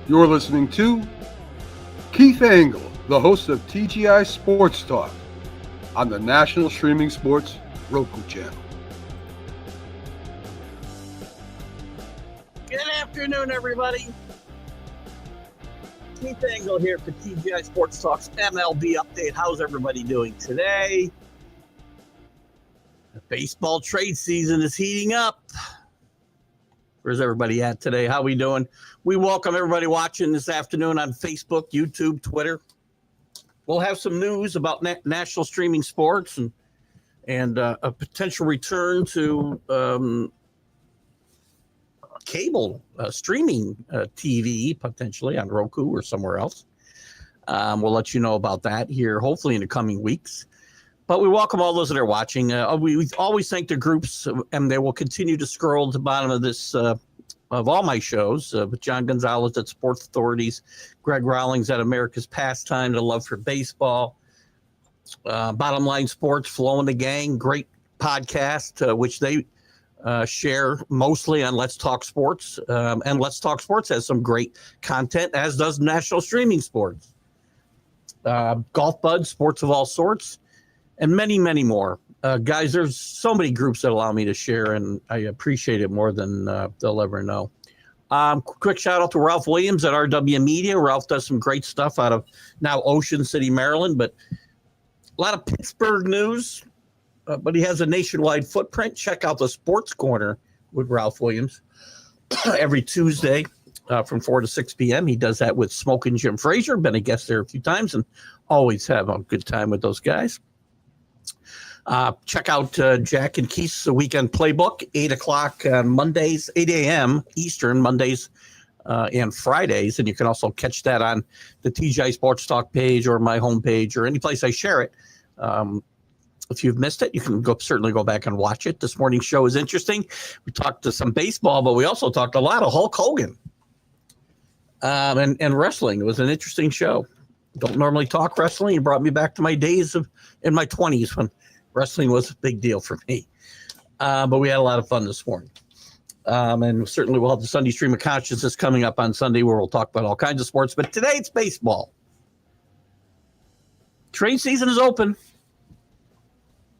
You're listening to Keith Engle, the host of TGI Sports Talk on the National Streaming Sports Roku channel. Good afternoon, everybody. Keith Engle here for TGI Sports Talk's MLB update. How's everybody doing today? The baseball trade season is heating up. Where's everybody at today? How we doing? We welcome everybody watching this afternoon on Facebook, YouTube, Twitter. We'll have some news about national streaming sports and a potential return to cable streaming TV, potentially on Roku or somewhere else. We'll let you know about that here, hopefully in the coming weeks. But we welcome all those that are watching. We always thank the groups, and they will continue to scroll to the bottom of this of all my shows with John Gonzalez at Sports Authorities, Greg Rawlings at America's Pastime, The Love for Baseball, Bottom Line Sports, Flo and the Gang, great podcast, which they share mostly on Let's Talk Sports. And Let's Talk Sports has some great content, as does National Streaming Sports. Golf Buds, Sports of All Sorts, and many, many more. Guys, there's so many groups that allow me to share, and I appreciate it more than they'll ever know. Quick shout out to Ralph Williams at RW Media. Ralph does some great stuff out of now Ocean City, Maryland, but a lot of Pittsburgh news, but he has a nationwide footprint. Check out the Sports Corner with Ralph Williams every Tuesday from 4 to 6 p.m. He does that with Smokin' Jim Frazier. Been a guest there a few times and always have a good time with those guys. Check out Jack and Keith's Weekend Playbook, 8 o'clock on Mondays, 8 a.m. Eastern, Mondays and Fridays. And you can also catch that on the TGI Sports Talk page or my homepage or any place I share it. If you've missed it, you can certainly go back and watch it. This morning's show is interesting. We talked to some baseball, but we also talked a lot of Hulk Hogan and wrestling. It was an interesting show. Don't normally talk wrestling. It brought me back to my days in my 20s when wrestling was a big deal for me. But we had a lot of fun this morning. And certainly we'll have the Sunday Stream of Consciousness coming up on Sunday where we'll talk about all kinds of sports. But today it's baseball. Trade season is open.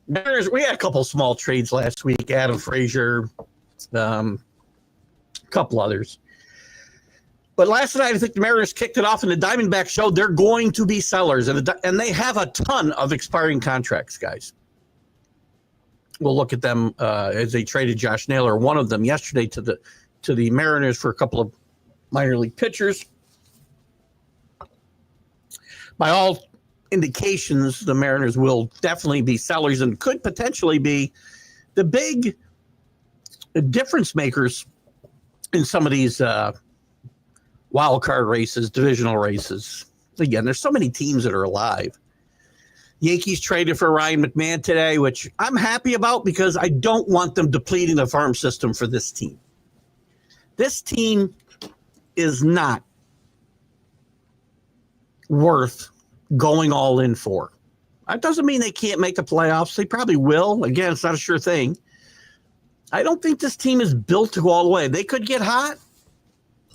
We had a couple of small trades last week. Adam Frazier, a couple others. But last night, I think the Mariners kicked it off, and the Diamondbacks showed they're going to be sellers, and they have a ton of expiring contracts, guys. We'll look at them as they traded Josh Naylor, one of them, yesterday to the Mariners for a couple of minor league pitchers. By all indications, the Mariners will definitely be sellers and could potentially be the big difference makers in some of these wild card races, divisional races. Again, there's so many teams that are alive. Yankees traded for Ryan McMahon today, which I'm happy about because I don't want them depleting the farm system for this team. This team is not worth going all in for. That doesn't mean they can't make the playoffs. They probably will. Again, it's not a sure thing. I don't think this team is built to go all the way. They could get hot.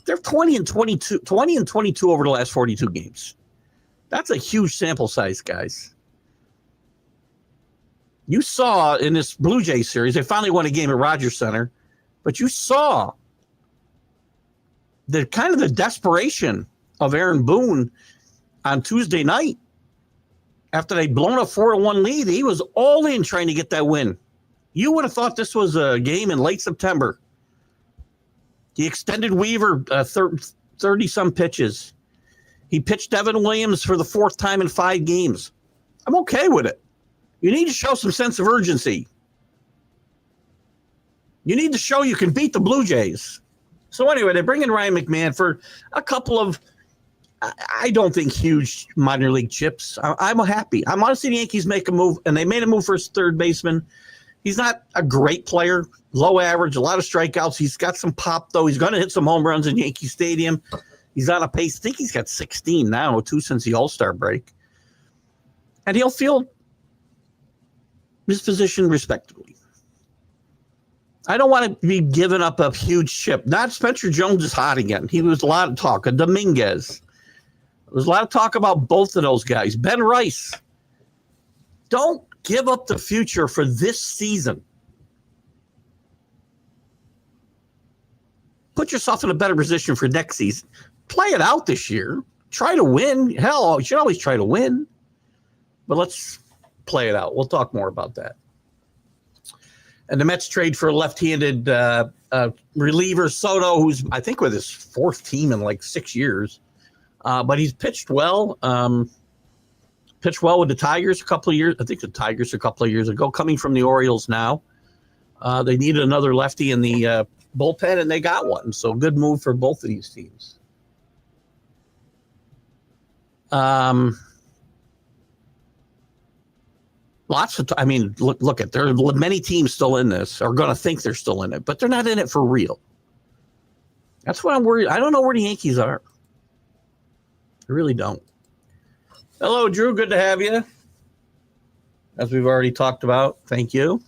They're 20 and 22 over the last 42 games. That's a huge sample size, guys. You saw in this Blue Jays series, they finally won a game at Rogers Center, but you saw the kind of the desperation of Aaron Boone on Tuesday night. After they'd blown a 4-1 lead, he was all in trying to get that win. You would have thought this was a game in late September. He extended Weaver 30-some pitches. He pitched Devin Williams for the fourth time in 5 games. I'm okay with it. You need to show some sense of urgency. You need to show you can beat the Blue Jays. So anyway, they bring in Ryan McMahon for a couple of, I don't think, huge minor league chips. I'm happy. I want to see the Yankees make a move, and they made a move for his third baseman. He's not a great player, low average, a lot of strikeouts. He's got some pop, though. He's going to hit some home runs in Yankee Stadium. He's on a pace. I think he's got 16 now, 2 since the All-Star break. And he'll field his position respectively. I don't want to be giving up a huge chip. Not Spencer Jones is hot again. He was a lot of talk. Dominguez. There's a lot of talk about both of those guys. Ben Rice. Don't give up the future for this season. Put yourself in a better position for next season. Play it out this year. Try to win. Hell, you should always try to win. But let's play it out. We'll talk more about that. And the Mets trade for a left-handed reliever, Soto, who's, I think, with his fourth team in like 6 years. But he's pitched well. Pitched well with the Tigers a couple of years. I think the Tigers a couple of years ago, coming from the Orioles now. They needed another lefty in the bullpen, and they got one. So good move for both of these teams. Look at there are many teams still in this, are going to think they're still in it, but they're not in it for real. That's what I'm worried. I don't know where the Yankees are. I really don't. Hello, Drew. Good to have you. As we've already talked about. Thank you.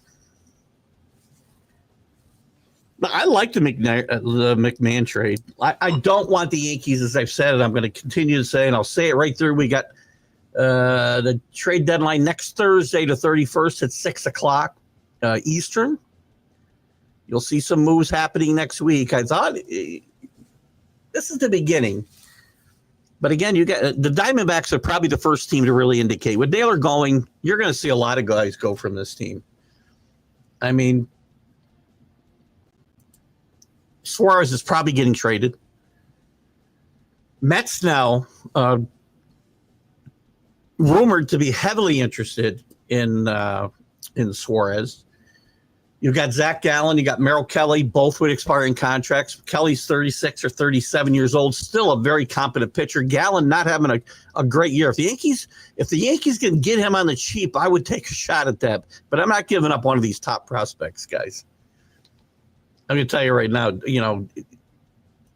I like the McMahon trade. I don't want the Yankees, as I've said, and I'm going to continue to say, and I'll say it right through. We got the trade deadline next Thursday, the 31st at 6 o'clock Eastern. You'll see some moves happening next week. I thought this is the beginning. But again, you got the Diamondbacks are probably the first team to really indicate. With Naylor going, you're going to see a lot of guys go from this team. I mean, Suarez is probably getting traded. Mets now rumored to be heavily interested in Suarez. You've got Zach Gallen, you got Merrill Kelly, both with expiring contracts. Kelly's 36 or 37 years old, still a very competent pitcher. Gallen not having a great year. If the Yankees can get him on the cheap, I would take a shot at that. But I'm not giving up one of these top prospects, guys. I'm going to tell you right now,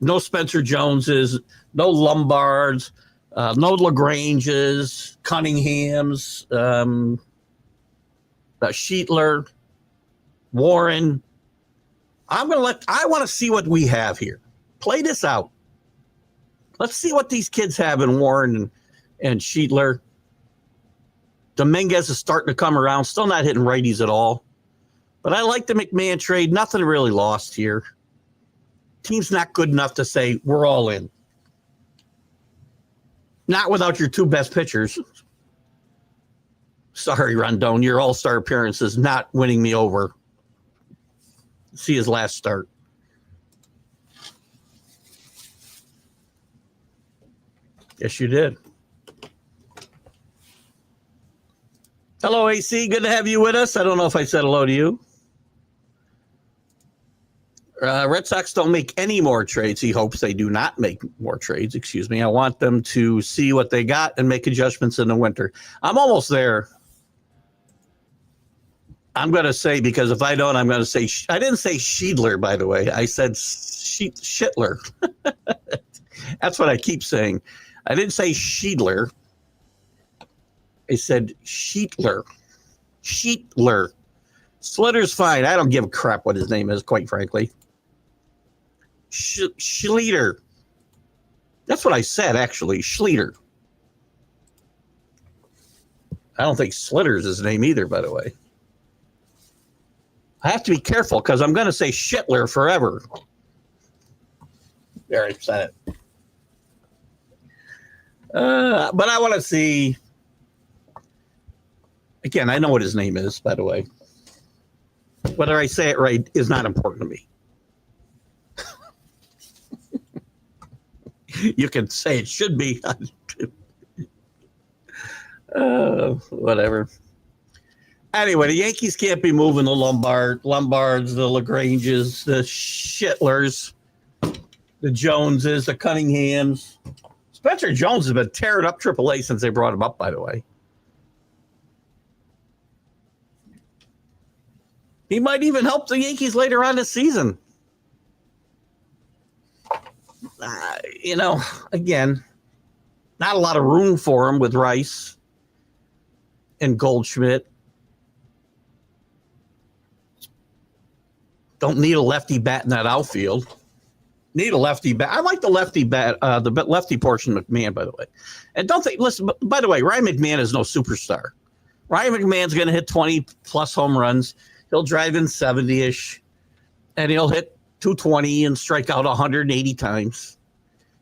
no Spencer Joneses, no Lombards, no LaGranges, Cunninghams, Sheetler, Warren. I want to see what we have here. Play this out. Let's see what these kids have in Warren and Sheetler. Dominguez is starting to come around, still not hitting righties at all. But I like the McMahon trade. Nothing really lost here. Team's not good enough to say we're all in. Not without your two best pitchers. Sorry, Rondon, your all-star appearance is not winning me over. See his last start. Yes, you did. Hello, AC. Good to have you with us. I don't know if I said hello to you. Red Sox don't make any more trades. He hopes they do not make more trades. Excuse me. I want them to see what they got and make adjustments in the winter. I'm almost there. I'm going to say, because if I don't, I'm going to say, I didn't say Sheedler, by the way. I said Shitler. That's what I keep saying. I didn't say Sheedler. I said Sheetler. Sheetler. Slitter's fine. I don't give a crap what his name is, quite frankly. Schleter. That's what I said, actually. Schleter. I don't think Slitter's his name either, by the way. I have to be careful because I'm going to say Shitler forever. There, I said it. But I want to see. Again, I know what his name is, by the way. Whether I say it right is not important to me. You can say it should be. Whatever. Anyway, the Yankees can't be moving the Lombards, the LaGranges, the Shitlers, the Joneses, the Cunninghams. Spencer Jones has been tearing up AAA since they brought him up, by the way. He might even help the Yankees later on this season. Again, not a lot of room for him with Rice and Goldschmidt. Don't need a lefty bat in that outfield. Need a lefty bat. I like the lefty bat, the lefty portion of McMahon, by the way. And don't think, listen, by the way, Ryan McMahon is no superstar. Ryan McMahon's going to hit 20-plus home runs. He'll drive in 70-ish, and he'll hit 220 and strike out 180 times.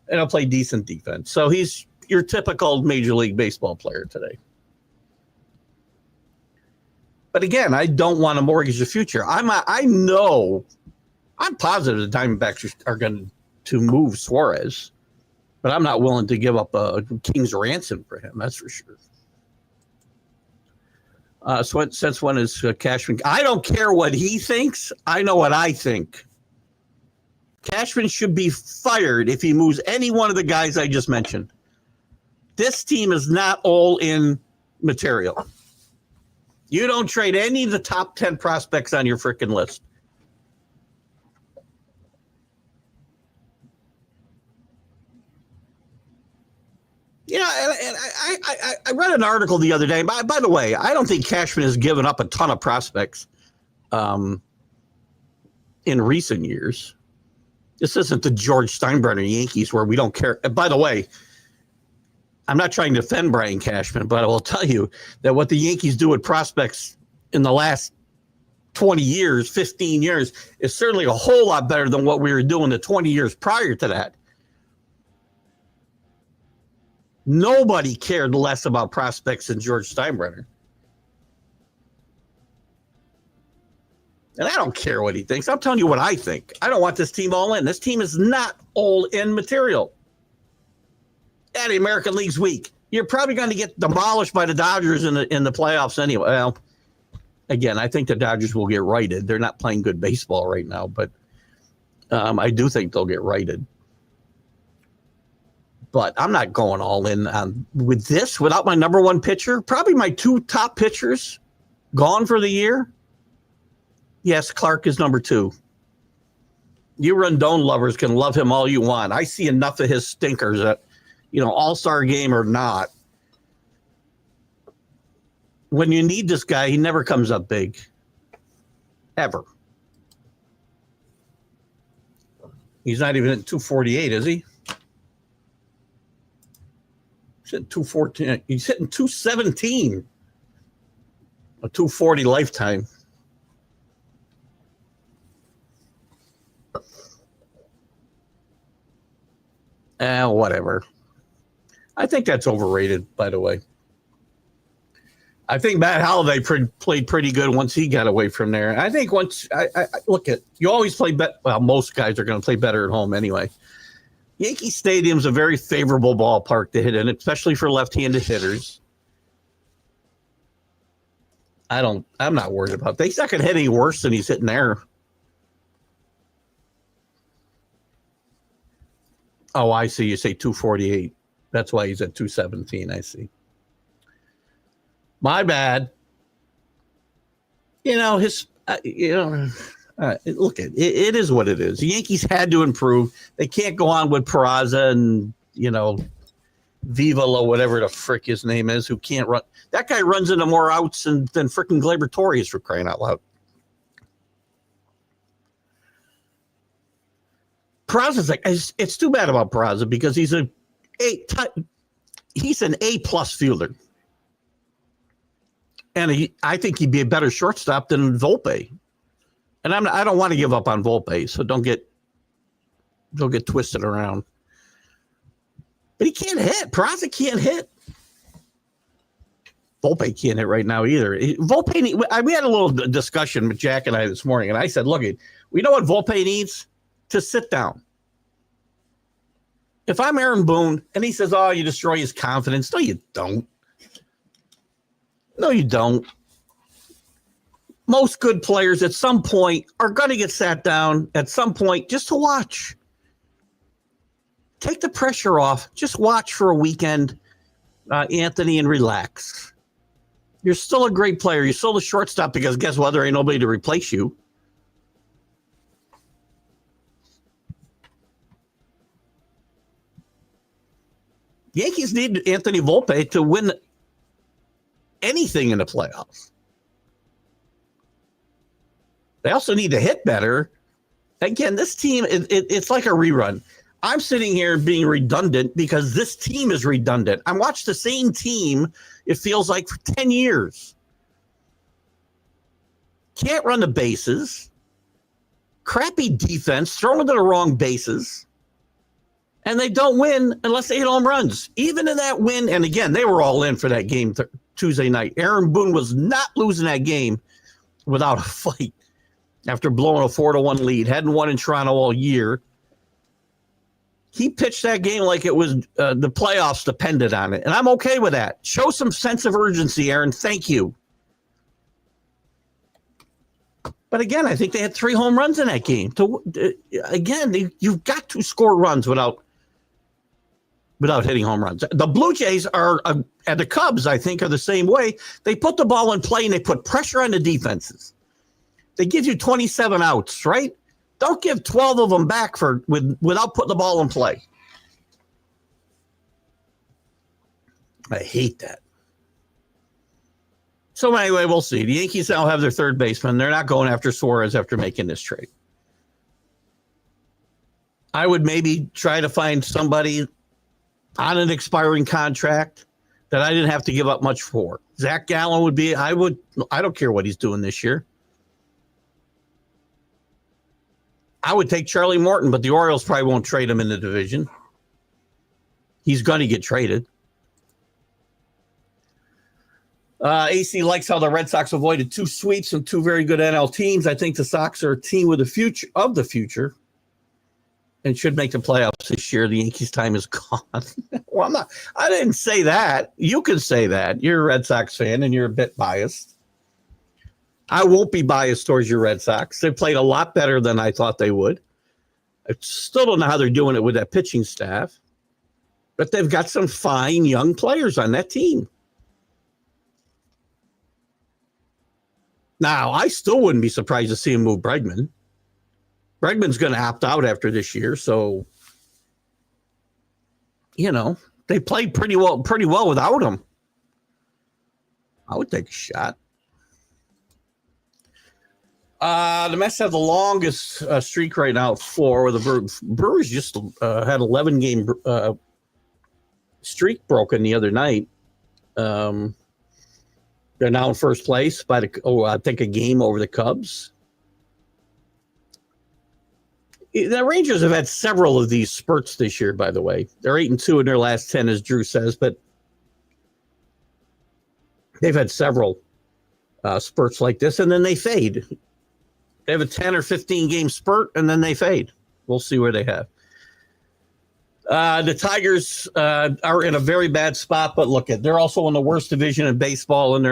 And he'll play decent defense. So he's your typical Major League Baseball player today. But again, I don't want to mortgage the future. I'm positive the Diamondbacks are going to move Suarez, but I'm not willing to give up a king's ransom for him. That's for sure. Since when is Cashman? I don't care what he thinks. I know what I think. Cashman should be fired if he moves any one of the guys I just mentioned. This team is not all in material. You don't trade any of the top 10 prospects on your freaking list. You know, and I read an article the other day. By the way, I don't think Cashman has given up a ton of prospects in recent years. This isn't the George Steinbrenner Yankees where we don't care. And by the way, I'm not trying to defend Brian Cashman, but I will tell you that what the Yankees do with prospects in the last 20 years, 15 years, is certainly a whole lot better than what we were doing the 20 years prior to that. Nobody cared less about prospects than George Steinbrenner. And I don't care what he thinks. I'm telling you what I think. I don't want this team all in. This team is not all in material. Yeah, the American League's weak. You're probably going to get demolished by the Dodgers in the playoffs anyway. Well, again, I think the Dodgers will get righted. They're not playing good baseball right now, but I do think they'll get righted. But I'm not going all in on with this without my number one pitcher. Probably my two top pitchers gone for the year. Yes, Clark is number 2. You Rendon lovers can love him all you want. I see enough of his stinkers that, all-star game or not. When you need this guy, he never comes up big. Ever. He's not even at 248, is he? He's hitting 214. He's hitting 217. A 240 lifetime. Whatever. I think that's overrated, by the way. I think Matt Holliday played pretty good once he got away from there. I think once I look at you always play better. Well, most guys are going to play better at home anyway. Yankee Stadium's a very favorable ballpark to hit in, especially for left-handed hitters. I'm not worried about that. He's not going to hit any worse than he's hitting there. Oh, I see. You say 248. That's why he's at 217. I see. My bad. Look, it is what it is. The Yankees had to improve. They can't go on with Peraza and, Viva or whatever the frick his name is, who can't run. That guy runs into more outs than frickin' Gleyber Torres, for crying out loud. Peraza's it's too bad about Peraza because he's an A+ fielder. And I think he'd be a better shortstop than Volpe. And I don't want to give up on Volpe, so don't get twisted around. But he can't hit. Peraza can't hit. Volpe can't hit right now either. Volpe, we had a little discussion with Jack and I this morning, and I said, look, we know what Volpe needs? To sit down. If I'm Aaron Boone and he says, oh, you destroy his confidence. No, you don't. No, you don't. Most good players at some point are going to get sat down at some point just to watch. Take the pressure off. Just watch for a weekend, Anthony, and relax. You're still a great player. You're still a shortstop because guess what? There ain't nobody to replace you. Yankees need Anthony Volpe to win anything in the playoffs. They also need to hit better. Again, this team, it's like a rerun. I'm sitting here being redundant because this team is redundant. I watched the same team, it feels like, for 10 years. Can't run the bases. Crappy defense, throwing to the wrong bases. And they don't win unless they hit home runs. Even in that win, and again, they were all in for that game Tuesday night. Aaron Boone was not losing that game without a fight after blowing a 4-1 lead. Hadn't won in Toronto all year. He pitched that game like it was the playoffs depended on it. And I'm okay with that. Show some sense of urgency, Aaron. Thank you. But again, I think they had 3 home runs in that game. Again, you've got to score runs without hitting home runs. The Blue Jays are, and the Cubs, I think, are the same way. They put the ball in play and they put pressure on the defenses. They give you 27 outs, right? Don't give 12 of them back without putting the ball in play. I hate that. So anyway, we'll see. The Yankees now have their third baseman. They're not going after Suarez after making this trade. I would maybe try to find somebody on an expiring contract that I didn't have to give up much for. Zach Gallen would be, I don't care what he's doing this year. I would take Charlie Morton, but the Orioles probably won't trade him in the division. He's going to get traded. AC likes how the Red Sox avoided 2 sweeps and 2 very good NL teams. I think the Sox are a team with the future and should make the playoffs this year. The Yankees' time is gone. Well, I didn't say that. You can say that. You're a Red Sox fan and you're a bit biased. I won't be biased towards your Red Sox. They played a lot better than I thought they would. I still don't know how they're doing it with that pitching staff, but they've got some fine young players on that team. Now, I still wouldn't be surprised to see him move Bregman. Bregman's going to opt out after this year, so they played pretty well without him. I would take a shot. The Mets have the longest streak right now at 4, where the Brewers just had 11-game streak broken the other night. They're now in first place by I think a game over the Cubs. The Rangers have had several of these spurts this year, by the way. They're 8-2 in their last 10, as Drew says, but they've had several spurts like this, and then they fade. They have a 10 or 15 game spurt, and then they fade. We'll see where they have. The Tigers are in a very bad spot, but look, they're also in the worst division in baseball, and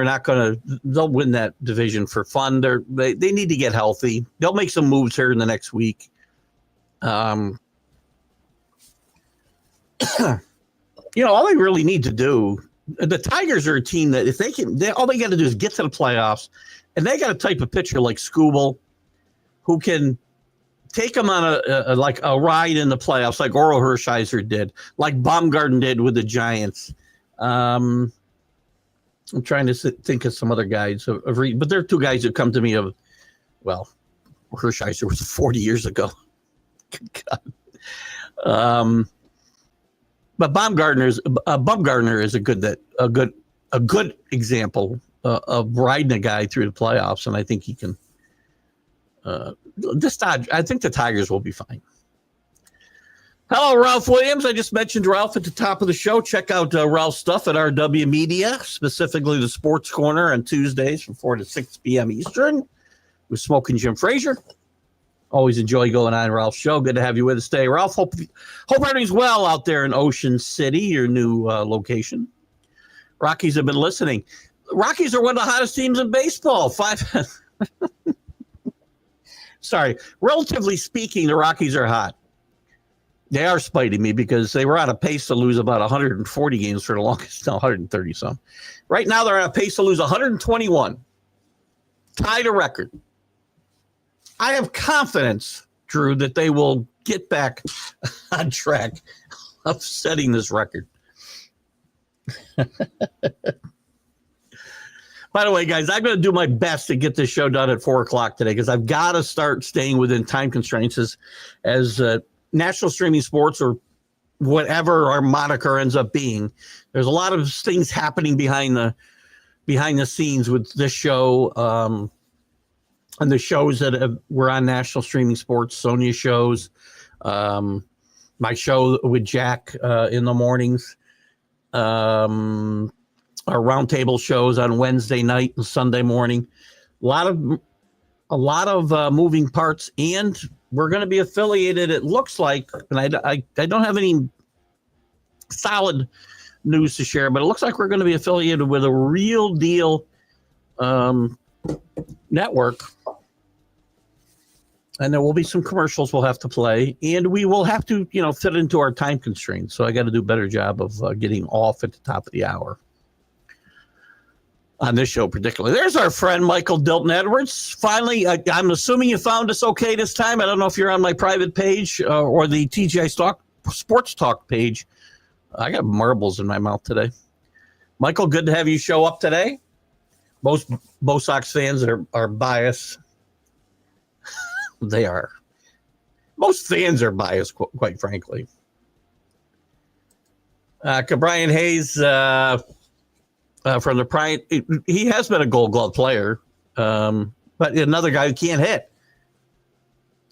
they'll win that division for fun. They need to get healthy. They'll make some moves here in the next week. All they really need to do, the Tigers are a team that if they can, all they got to do is get to the playoffs, and they got a type of pitcher like Skubal who can take them on a ride in the playoffs, like Oral Hershiser did, like Baumgarten did with the Giants. I'm trying to think of some other guys, but there are 2 guys that come to me Hershiser was 40 years ago. But Baumgartner is a good example of riding a guy through the playoffs, and I think he can. I think the Tigers will be fine. Hello, Ralph Williams. I just mentioned Ralph at the top of the show. Check out Ralph's stuff at RW Media, specifically the Sports Corner on Tuesdays from 4 to 6 p.m. Eastern with Smoking Jim Frazier. Always enjoy going on Ralph's show. Good to have you with us today, Ralph. Hope everything's well out there in Ocean City, your new location. Rockies have been listening. Rockies are one of the hottest teams in baseball. Relatively speaking, the Rockies are hot. They are spiting me because they were on a pace to lose about 140 games for the longest, 130 some. Right now, they're on a pace to lose 121. Tied a record. I have confidence, Drew, that they will get back on track of setting this record. By the way, guys, I'm going to do my best to get this show done at 4 o'clock today because I've got to start staying within time constraints as national streaming sports or whatever our moniker ends up being. There's a lot of things happening behind the scenes with this show and the shows that were on national streaming sports, Sonia's shows, my show with Jack in the mornings, our roundtable shows on Wednesday night and Sunday morning. A lot of moving parts, and we're going to be affiliated. It looks like, and I don't have any solid news to share, but it looks like we're going to be affiliated with a Real Deal network, and there will be some commercials we'll have to play, and we will have to, fit into our time constraints. So I got to do a better job of getting off at the top of the hour. On this show particularly. There's our friend Michael Dilton Edwards. Finally, I'm assuming you found us okay this time. I don't know if you're on my private page or the TGI Sports Talk page. I got marbles in my mouth today. Michael, good to have you show up today. Most Bo Sox fans are biased. They are. Most fans are biased, quite frankly. Brian Hayes... from the Pride, he has been a Gold Glove player, but another guy who can't hit.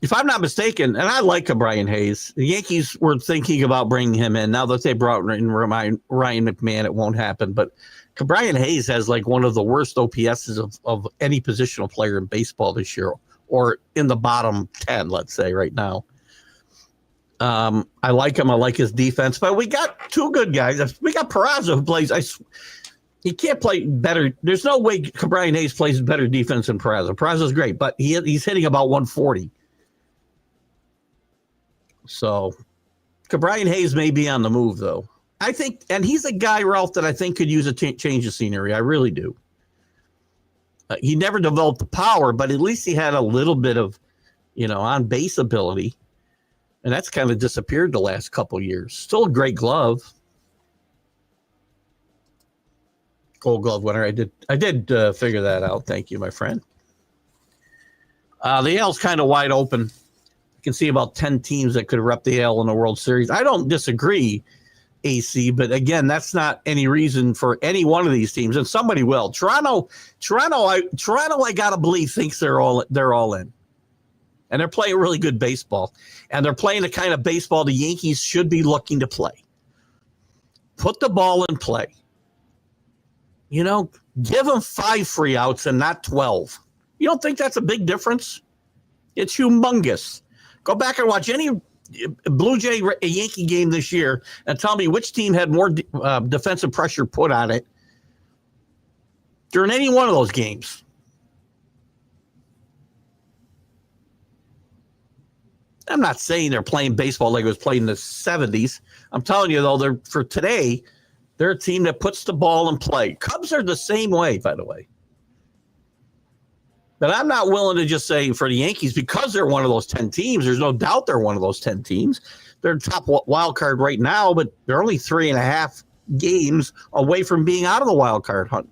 If I'm not mistaken, and I like Brian Hayes, the Yankees were thinking about bringing him in. Now that they brought in Ryan McMahon, it won't happen. But Brian Hayes has like one of the worst OPSs of any positional player in baseball this year, or in the bottom 10, let's say, right now. I like him. I like his defense. But we got two good guys. We got Peraza, who plays... He can't play better. There's no way Brian Hayes plays better defense than Peraza. Peraza's great, but he's hitting about 140. So Brian Hayes may be on the move, though. I think, and he's a guy, Ralph, that I think could use a change of scenery. I really do. He never developed the power, but at least he had a little bit of, on-base ability. And that's kind of disappeared the last couple of years. Still a great glove. Gold Glove winner. I did figure that out. Thank you, my friend. The AL's kind of wide open. You can see about 10 teams that could rep the AL in the World Series. I don't disagree, AC, but again, that's not any reason for any one of these teams, and somebody will. Toronto, I gotta believe thinks they're all in, and they're playing really good baseball, and they're playing the kind of baseball the Yankees should be looking to play. Put the ball in play. Give them 5 free outs and not 12. You don't think that's a big difference? It's humongous. Go back and watch any Blue Jay Yankee game this year and tell me which team had more defensive pressure put on it during any one of those games. I'm not saying they're playing baseball like it was played in the 70s. I'm telling you, though, for today, they're a team that puts the ball in play. Cubs are the same way, by the way. But I'm not willing to just say for the Yankees, because they're one of those 10 teams, there's no doubt they're one of those 10 teams. They're top wild card right now, but they're only 3.5 games away from being out of the wild card hunt.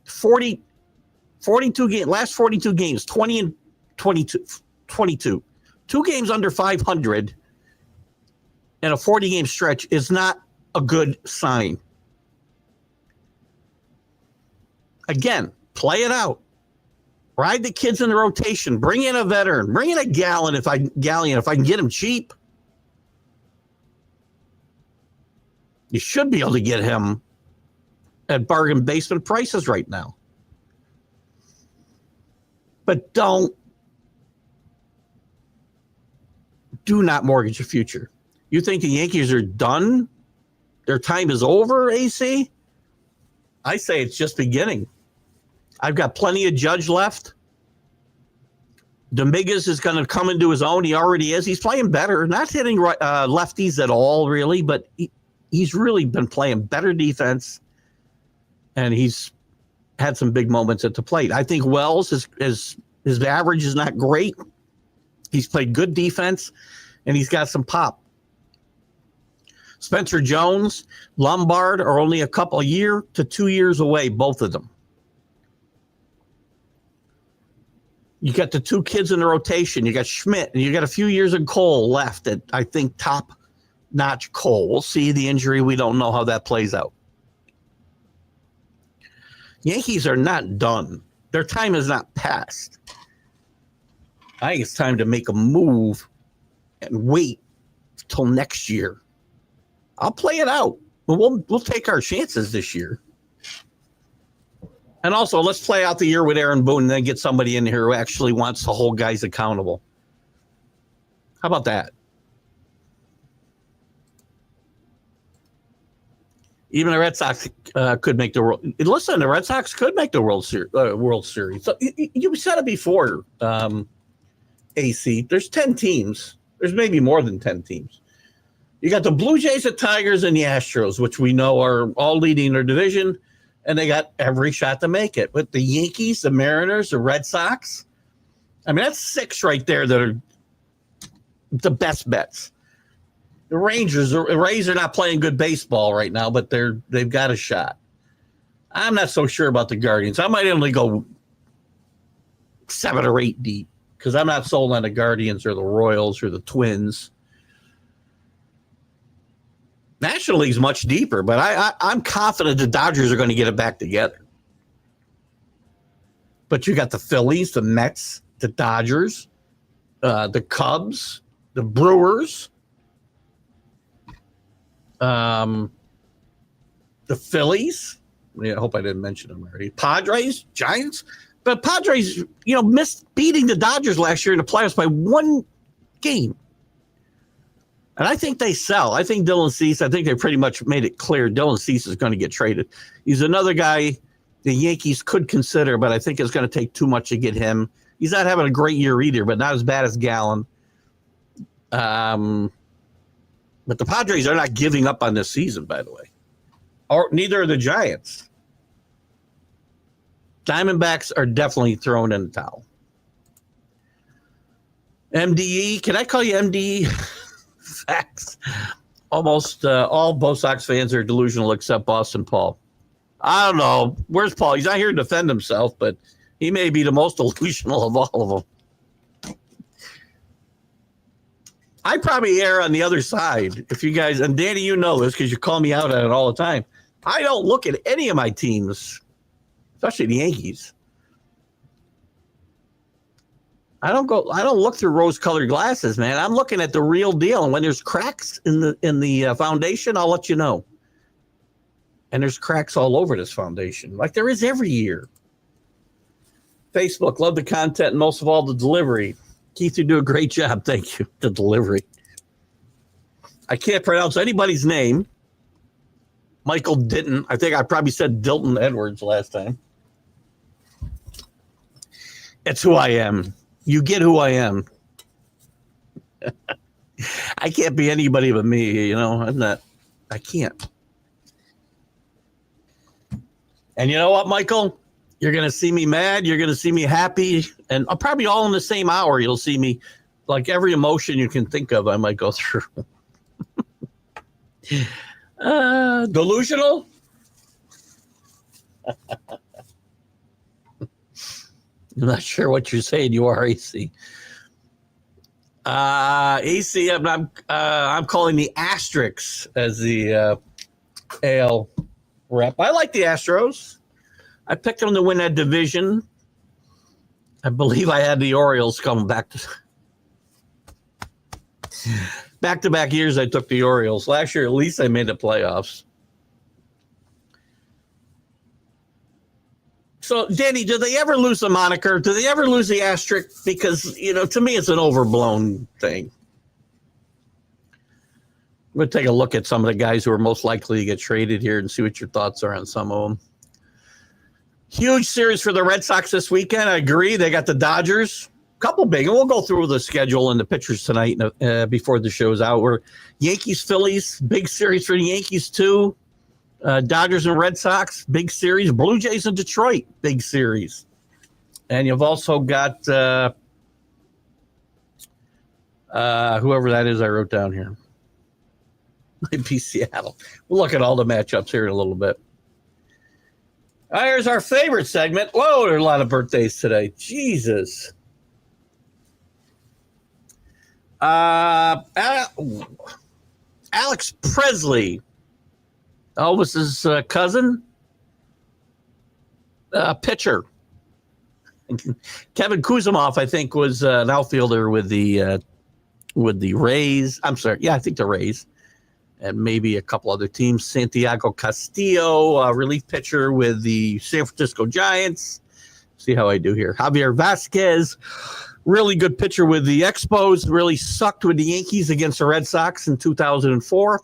42 games, last 42 games, 20 and 22. 2 games under 500 in a 40-game stretch is not a good sign. Again, play it out. Ride the kids in the rotation. Bring in a veteran. Bring in a Gallen if I can get him cheap. You should be able to get him at bargain basement prices right now. But do not mortgage your future. You think the Yankees are done? Their time is over, AC? I say it's just beginning. I've got plenty of Judge left. Dominguez is going to come into his own. He already is. He's playing better. Not hitting lefties at all, really, but he's really been playing better defense, and he's had some big moments at the plate. I think Wells, his average is not great. He's played good defense, and he's got some pop. Spencer Jones, Lombard are only a year to 2 years away, both of them. You got the two kids in the rotation. You got Schmidt, and you got a few years of Cole left at, I think, top-notch Cole. We'll see the injury. We don't know how that plays out. Yankees are not done. Their time has not passed. I think it's time to make a move and wait till next year. I'll play it out. But we'll take our chances this year. And also, let's play out the year with Aaron Boone and then get somebody in here who actually wants to hold guys accountable. How about that? Even the Red Sox could make the world. Listen, the Red Sox could make the World Series. So you said it before, AC. There's 10 teams. There's maybe more than 10 teams. You got the Blue Jays, the Tigers, and the Astros, which we know are all leading their division, and they got every shot to make it. But the Yankees, the Mariners, the Red Sox, I mean, that's 6 right there that are the best bets. The Rays are not playing good baseball right now, but they've got a shot. I'm not so sure about the Guardians. I might only go 7 or 8 deep because I'm not sold on the Guardians or the Royals or the Twins. National League's much deeper, but I'm confident the Dodgers are going to get it back together. But you got the Phillies, the Mets, the Dodgers, the Cubs, the Brewers, the Phillies. I hope I didn't mention them already. Padres, Giants. But Padres, missed beating the Dodgers last year in the playoffs by 1 game. And I think they sell. I think Dylan Cease, I think they pretty much made it clear Dylan Cease is going to get traded. He's another guy the Yankees could consider, but I think it's going to take too much to get him. He's not having a great year either, but not as bad as Gallen. But the Padres are not giving up on this season, by the way. Or neither are the Giants. Diamondbacks are definitely thrown in the towel. MDE, can I call you MDE? Facts. Almost all Bo Sox fans are delusional except Boston Paul. I don't know. Where's Paul? He's not here to defend himself, but he may be the most delusional of all of them. I probably err on the other side. If you guys, and Danny, you know this because you call me out on it all the time. I don't look at any of my teams, especially the Yankees. I don't look through rose-colored glasses, man. I'm looking at the real deal. And when there's cracks in the foundation, I'll let you know. And there's cracks all over this foundation, like there is every year. Facebook, love the content and most of all the delivery. Keith, you do a great job. Thank you. The delivery. I can't pronounce anybody's name. Michael Ditton. I think I probably said Dilton Edwards last time. It's who I am. You get who I am. I can't be anybody but me, I'm not. I can't. And you know what, Michael? You're going to see me mad. You're going to see me happy. And probably all in the same hour, you'll see me. Like every emotion you can think of, I might go through. Delusional? I'm not sure what you're saying. You are AC. AC, I'm calling the Asterix as the AL rep. I like the Astros. I picked them to win that division. I believe I had the Orioles coming back to back-to-back years. I took the Orioles. Last year, at least I made the playoffs. So, Danny, do they ever lose the moniker? Do they ever lose the asterisk? Because, to me, it's an overblown thing. I'm going to take a look at some of the guys who are most likely to get traded here and see what your thoughts are on some of them. Huge series for the Red Sox this weekend. I agree. They got the Dodgers. Couple big. And we'll go through the schedule and the pitchers tonight before the show's out. We're Yankees, Phillies, big series for the Yankees, too. Dodgers and Red Sox, big series. Blue Jays and Detroit, big series. And you've also got whoever that is I wrote down here. Might be Seattle. We'll look at all the matchups here in a little bit. All right, here's our favorite segment. Whoa, there are a lot of birthdays today. Jesus. Alex Presley, Elvis's cousin, pitcher. Kevin Kuzumov, I think, was an outfielder with the Rays. I'm sorry, yeah, I think the Rays, and maybe a couple other teams. Santiago Castillo, relief pitcher with the San Francisco Giants. See how I do here. Javier Vasquez, really good pitcher with the Expos. Really sucked with the Yankees against the Red Sox in 2004.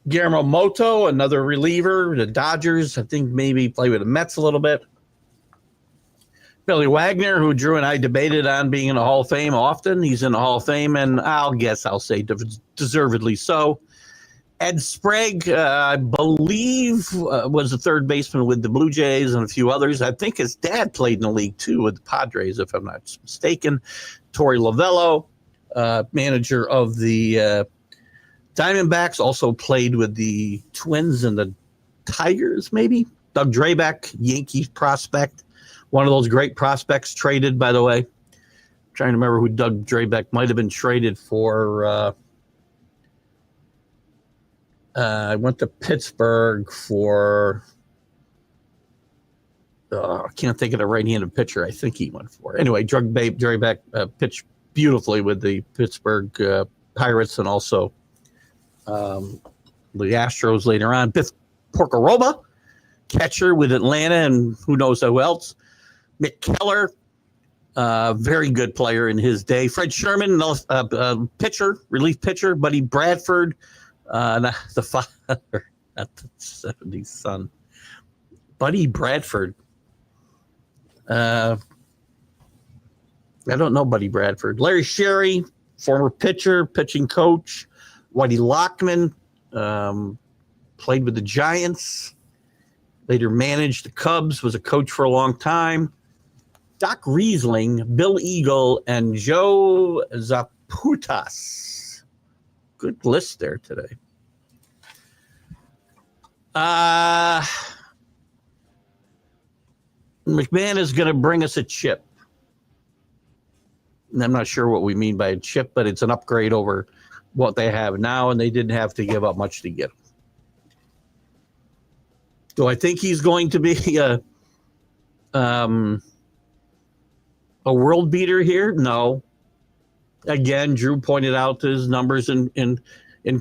Guillermo Moto, another reliever, the Dodgers. I think maybe played with the Mets a little bit. Billy Wagner, who Drew and I debated on being in the Hall of Fame often. He's in the Hall of Fame, and I'll say deservedly so. Ed Sprague, I believe, was a third baseman with the Blue Jays and a few others. I think his dad played in the league, too, with the Padres, if I'm not mistaken. Torey Lovello, manager of the Diamondbacks, also played with the Twins and the Tigers, maybe. Doug Drabek, Yankees prospect. One of those great prospects traded, by the way. I'm trying to remember who Doug Drabek might have been traded for. I went to Pittsburgh for. I can't think of the right-handed pitcher I think he went for. Anyway, Drabek pitched beautifully with the Pittsburgh Pirates and also the Astros later on. Biff Porcaroba, catcher with Atlanta and who knows who else. Mick Keller, very good player in his day. Fred Sherman, pitcher, relief pitcher. Buddy Bradford, the father, not the 70s son. Buddy Bradford. I don't know Buddy Bradford. Larry Sherry, former pitcher, pitching coach. Whitey Lockman, played with the Giants. Later managed the Cubs, was a coach for a long time. Doc Riesling, Bill Eagle, and Joe Zaputas. Good list there today. McMahon is going to bring us a chip. And I'm not sure what we mean by a chip, but it's an upgrade over what they have now, and they didn't have to give up much to get him. Do I think he's going to be a world beater here? No. Again, Drew pointed out his numbers in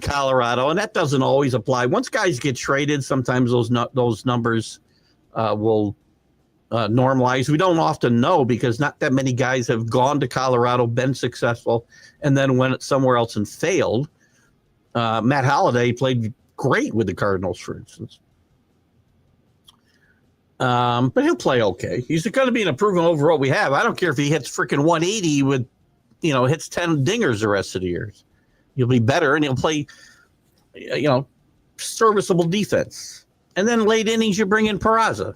Colorado, and that doesn't always apply. Once guys get traded, sometimes those numbers will normalize. We don't often know because not that many guys have gone to Colorado, been successful, and then went somewhere else and failed. Matt Holliday played great with the Cardinals, for instance. But he'll play okay. He's going to be an improvement over what we have. I don't care if he hits freaking 180 with, hits 10 dingers the rest of the years. He'll be better, and he'll play, serviceable defense. And then late innings, you bring in Peraza.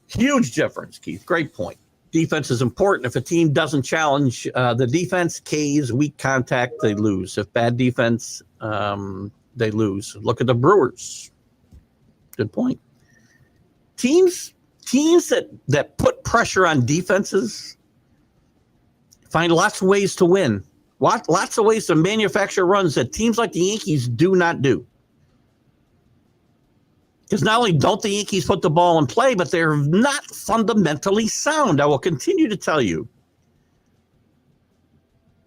Huge difference, Keith. Great point. Defense is important. If a team doesn't challenge the defense, K's, weak contact, they lose. If bad defense, they lose. Look at the Brewers. Good point. Teams that put pressure on defenses find lots of ways to win. Lots of ways to manufacture runs that teams like the Yankees do not do. Because not only don't the Yankees put the ball in play, but they're not fundamentally sound. I will continue to tell you.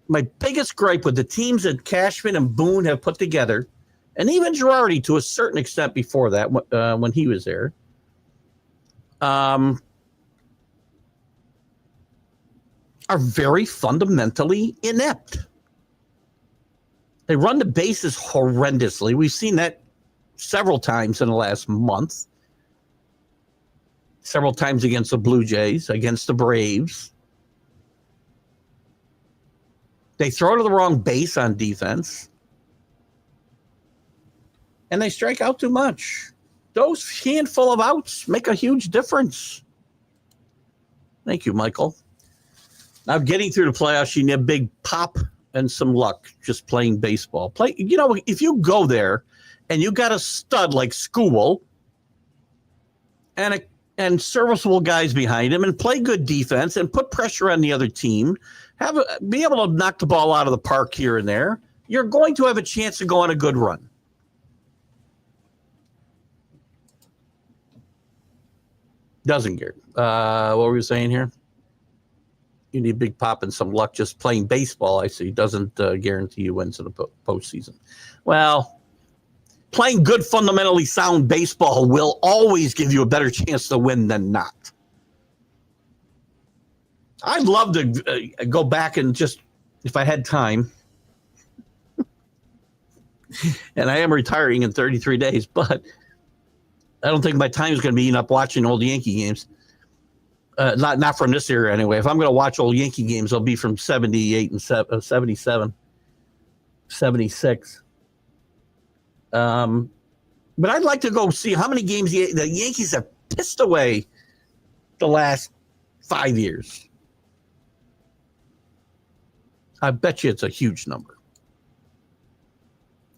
My biggest gripe with the teams that Cashman and Boone have put together, and even Girardi to a certain extent before that, when he was there, are very fundamentally inept. They run the bases horrendously. We've seen that several times in the last month. Several times against the Blue Jays, against the Braves. They throw to the wrong base on defense. And they strike out too much. Those handful of outs make a huge difference. Thank you, Michael. Now, getting through the playoffs, you need a big pop and some luck just playing baseball. If you go there and you got a stud like Skubal and serviceable guys behind him and play good defense and put pressure on the other team, be able to knock the ball out of the park here and there, you're going to have a chance to go on a good run. Doesn't Gary? What were we saying here? You need Big Pop and some luck just playing baseball, I see. Doesn't guarantee you wins in the postseason. Well, playing good, fundamentally sound baseball will always give you a better chance to win than not. I'd love to go back and just, if I had time, and I am retiring in 33 days, but I don't think my time is going to be eaten up watching old Yankee games. Not from this era anyway. If I'm going to watch old Yankee games, they'll be from 78 and 77, 76. But I'd like to go see how many games the Yankees have pissed away the last 5 years. I bet you it's a huge number.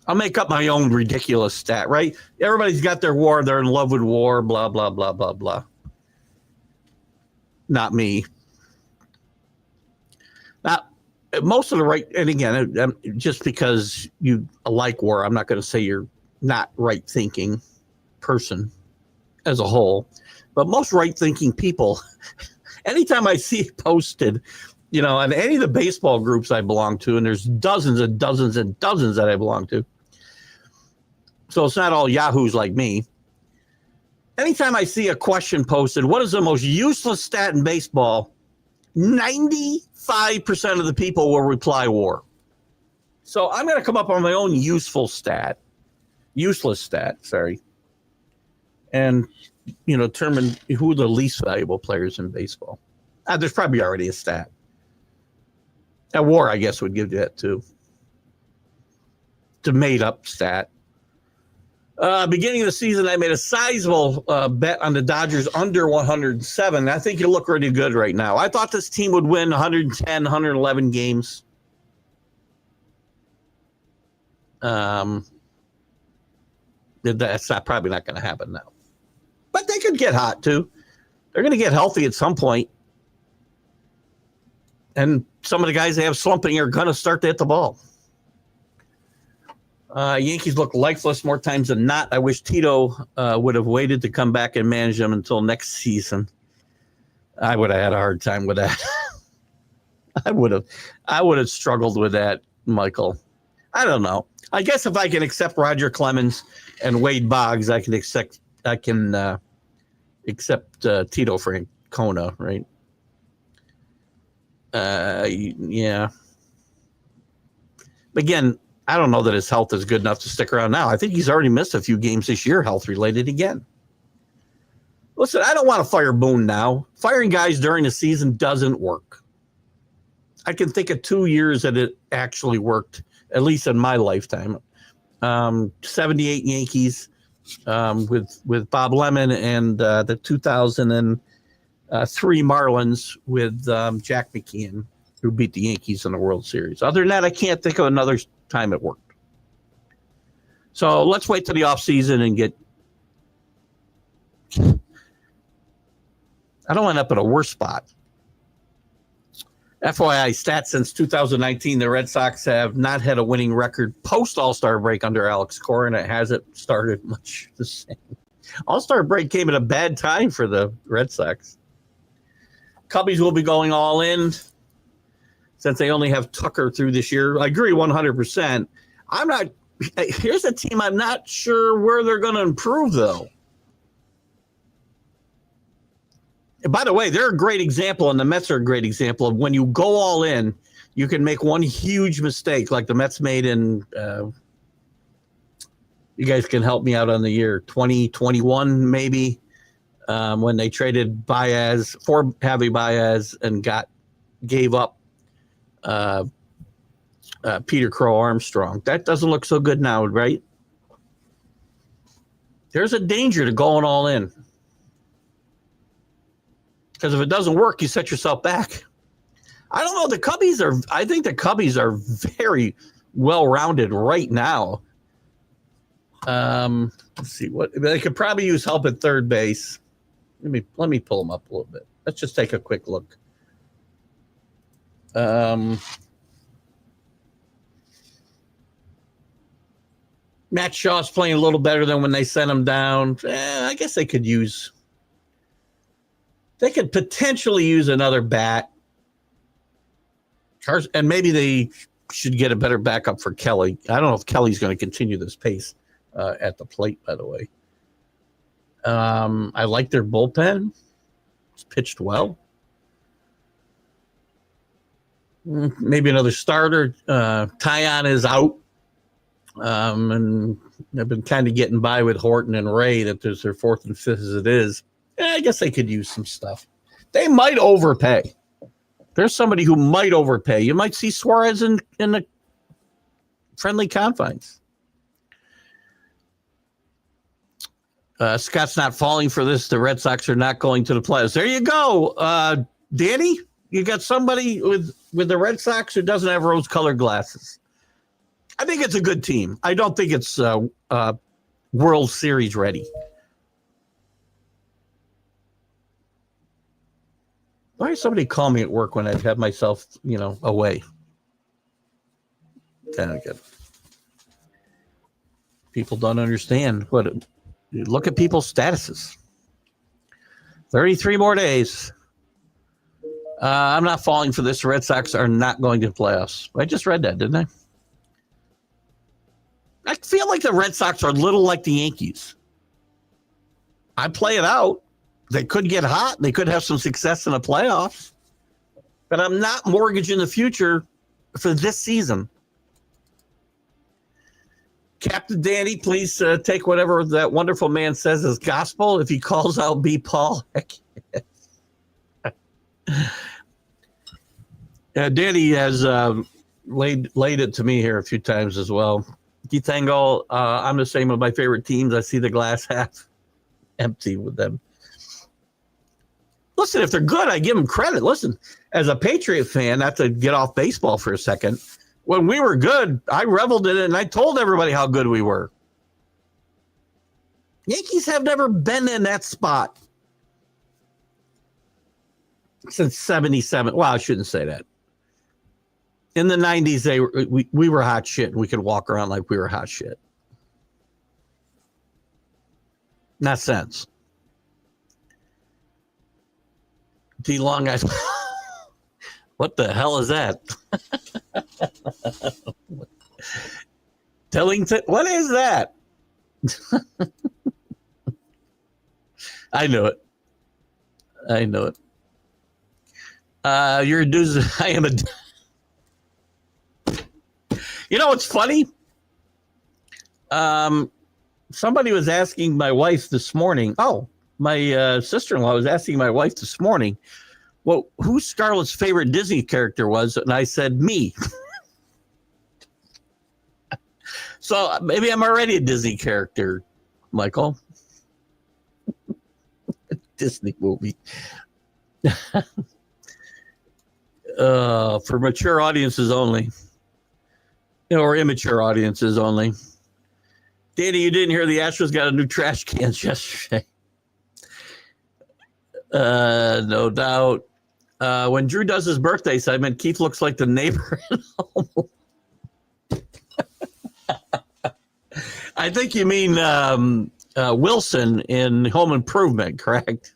I'll make up my own ridiculous stat, right? Everybody's got their war. They're in love with war, blah, blah, blah, blah, blah. Not me. Now, most of the right, and again, just because you like war, I'm not going to say you're not right-thinking person as a whole, but most right-thinking people, anytime I see it posted, on any of the baseball groups I belong to, and there's dozens and dozens and dozens that I belong to, so it's not all yahoos like me. Anytime I see a question posted, what is the most useless stat in baseball? 95% of the people will reply war. So I'm going to come up on my own useless stat, and, determine who are the least valuable players in baseball. There's probably already a stat. A war, I guess, would give you that too. It's a made-up stat. Beginning of the season, I made a sizable bet on the Dodgers under 107. I think you look really good right now. I thought this team would win 110, 111 games. That's probably not going to happen now. But they could get hot, too. They're going to get healthy at some point. And some of the guys they have slumping are going to start to hit the ball. Yankees look lifeless more times than not. I wish Tito would have waited to come back and manage them until next season. I would have had a hard time with that. I would have struggled with that, Michael. I don't know. I guess if I can accept Roger Clemens and Wade Boggs, I can accept Tito Francona, right? Yeah. Again, I don't know that his health is good enough to stick around now. I think he's already missed a few games this year, health-related again. Listen, I don't want to fire Boone now. Firing guys during the season doesn't work. I can think of 2 years that it actually worked, at least in my lifetime. 78 Yankees with Bob Lemon, and the 2003 Marlins with Jack McKeon, who beat the Yankees in the World Series. Other than that, I can't think of another time it worked. So let's wait till the offseason and get... I don't end up in a worse spot. FYI stats, since 2019, the Red Sox have not had a winning record post All-Star break under Alex Cora, and it hasn't started much the same. All-Star break came at a bad time for the Red Sox. Cubbies will be going all in since they only have Tucker through this year. I agree 100%. Here's a team I'm not sure where they're going to improve, though. And by the way, they're a great example, and the Mets are a great example of when you go all in, you can make one huge mistake like the Mets made in, you guys can help me out on the year, 2021 maybe, when they traded Baez for Javi Baez and gave up Peter Crow Armstrong. That doesn't look so good now, right? There's a danger to going all in. Because if it doesn't work, you set yourself back. I don't know. I think the Cubbies are very well-rounded right now. Let's see what they could probably use help at third base. Let me pull them up a little bit. Let's just take a quick look. Matt Shaw's playing a little better than when they sent him down. I guess they could potentially use another bat. And maybe they should get a better backup for Kelly. I don't know if Kelly's going to continue this pace at the plate, by the way. I like their bullpen. It's pitched well. Maybe another starter. Tyon is out. And they've been kind of getting by with Horton and Ray, that there's their fourth and fifth as it is. I guess they could use some stuff. They might overpay. There's somebody who might overpay. You might see Suarez in the friendly confines. Scott's not falling for this. The Red Sox are not going to the playoffs. There you go. Danny, you got somebody with the Red Sox who doesn't have rose-colored glasses. I think it's a good team. I don't think it's World Series ready. Why does somebody call me at work when I have myself, away? People don't understand. Look at people's statuses. 33 more days. I'm not falling for this. The Red Sox are not going to the playoffs. I just read that, didn't I? I feel like the Red Sox are a little like the Yankees. I play it out. They could get hot. They could have some success in the playoffs. But I'm not mortgaging the future for this season. Captain Danny, please take whatever that wonderful man says as gospel. If he calls out B. Paul, heck yes. Danny has laid it to me here a few times as well. Keith Engle, I'm the same with my favorite teams. I see the glass half empty with them. Listen, if they're good, I give them credit. Listen, as a Patriot fan, not to get off baseball for a second, when we were good, I reveled in it, and I told everybody how good we were. Yankees have never been in that spot since 77. Well, I shouldn't say that. In the 90s, we were hot shit, and we could walk around like we were hot shit. Not since. D. Long Eyes. What the hell is that? Tellington? What is that? I know it. You're a doozy. I am a. You know what's funny? Somebody was asking my wife this morning. Oh, my sister-in-law was asking my wife this morning, well, who Scarlett's favorite Disney character was, and I said, me. So maybe I'm already a Disney character, Michael. Disney movie. For mature audiences only. Or immature audiences only. Danny, you didn't hear the Astros got a new trash cans yesterday. No doubt. When Drew does his birthday segment, Keith looks like the neighbor at home. I think you mean Wilson in Home Improvement, correct?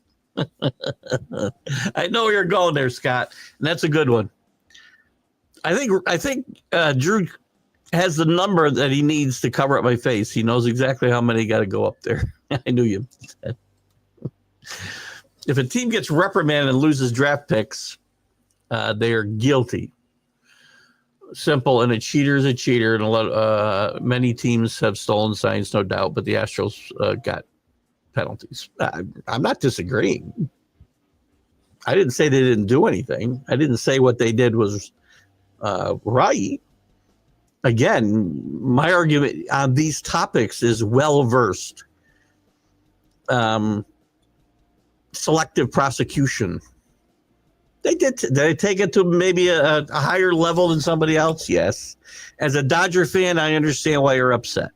I know where you're going there, Scott. And that's a good one. I think Drew has the number that he needs to cover up my face. He knows exactly how many got to go up there. I knew you. If a team gets reprimanded and loses draft picks, they are guilty. Simple, and a cheater is a cheater, and many teams have stolen signs, no doubt, but the Astros got penalties. I'm not disagreeing. I didn't say they didn't do anything. I didn't say what they did was right. Again, my argument on these topics is well-versed. Selective prosecution. They did. Did they take it to maybe a higher level than somebody else? Yes. As a Dodger fan, I understand why you're upset.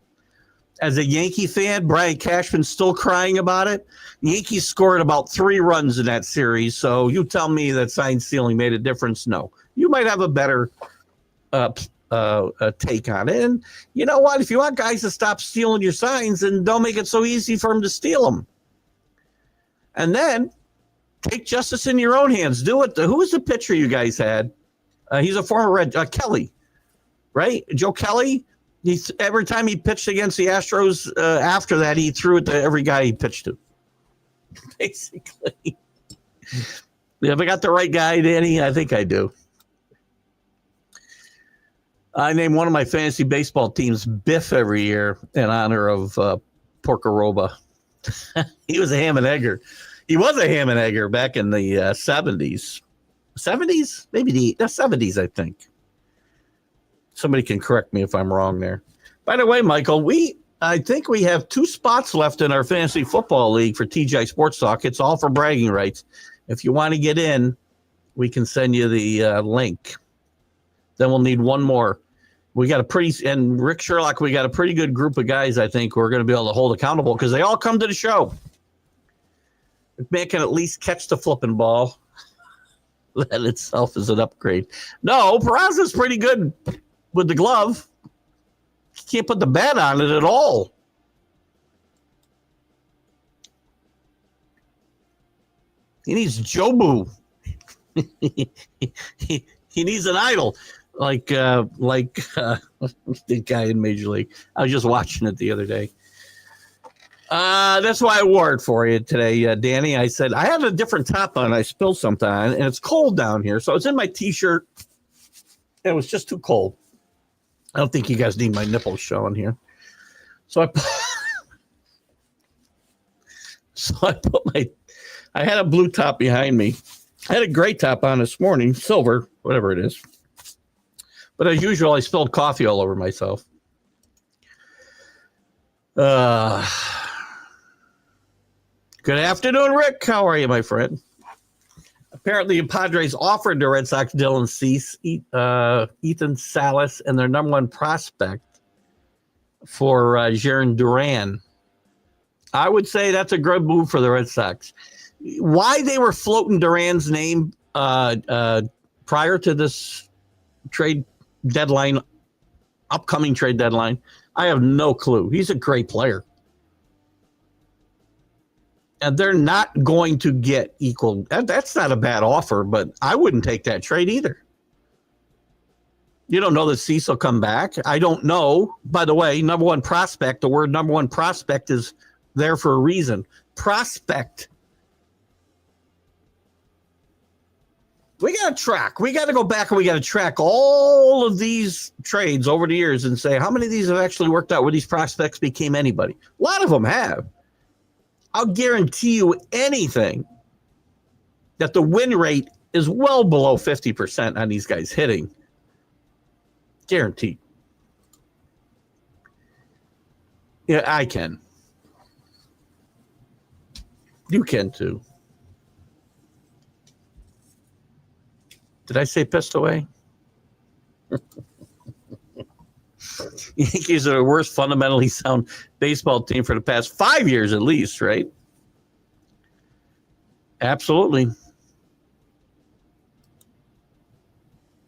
As a Yankee fan, Brian Cashman's still crying about it. The Yankees scored about 3 runs in that series, so you tell me that sign stealing made a difference? No. You might have a better take on it. And you know what? If you want guys to stop stealing your signs, then don't make it so easy for them to steal them. And then take justice in your own hands. Do it. Who was the pitcher you guys had? He's a former Red, Kelly, right? Joe Kelly. Every time he pitched against the Astros, after that, he threw it to every guy he pitched to. Basically. Have I got the right guy, Danny? I think I do. I name one of my fantasy baseball teams Biff every year in honor of Porcaroba. He was a ham and egger. He was a ham and egger back in the 70s. 70s? Maybe the 70s, I think. Somebody can correct me if I'm wrong there. By the way, Michael, I think we have 2 spots left in our fantasy football league for TGI Sports Talk. It's all for bragging rights. If you want to get in, we can send you the link. Then we'll need one more. We got and Rick Sherlock, we got a pretty good group of guys, I think, we're going to be able to hold accountable because they all come to the show. McMahon can at least catch the flipping ball. That itself is an upgrade. No, Peraza's pretty good with the glove. You can't put the bat on it at all. He needs Jobu. he needs an idol, like the guy in Major League. I was just watching it the other day. That's why I wore it for you today, Danny. I said I had a different top on. I spilled something on it, and it's cold down here, so it's in my T-shirt. It was just too cold. I don't think you guys need my nipples showing here. So I had a blue top behind me. I had a gray top on this morning, silver, whatever it is. But as usual, I spilled coffee all over myself. Good afternoon, Rick. How are you, my friend? Apparently, the Padres offered the Red Sox Dylan Cease, Ethan Salas, and their number 1 prospect for Jaron Duran. I would say that's a good move for the Red Sox. Why they were floating Duran's name prior to this trade deadline, upcoming trade deadline, I have no clue. He's a great player. And they're not going to get equal. That's not a bad offer, but I wouldn't take that trade either. You don't know that Cease will come back. I don't know. By the way, number 1 prospect, the word number 1 prospect is there for a reason. Prospect. We got to track. We got to go back and we got to track all of these trades over the years and say how many of these have actually worked out where these prospects became anybody. A lot of them have. I'll guarantee you anything that the win rate is well below 50% on these guys hitting. Guaranteed. Yeah, I can. You can too. Did I say pissed away? Yankees are the worst fundamentally sound baseball team for the past 5 years at least, right? Absolutely.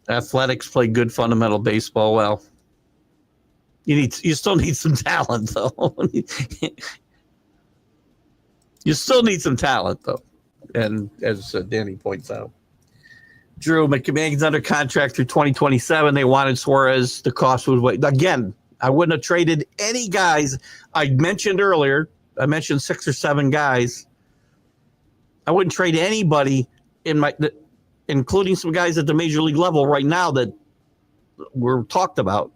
Athletics play good fundamental baseball well. You still need some talent, though. You still need some talent, though. And as Danny points out. Drew McMahon's under contract through 2027. They wanted Suarez. The cost was way. Again, I wouldn't have traded any guys I mentioned earlier. I mentioned 6 or 7 guys. I wouldn't trade anybody including some guys at the major league level right now that were talked about.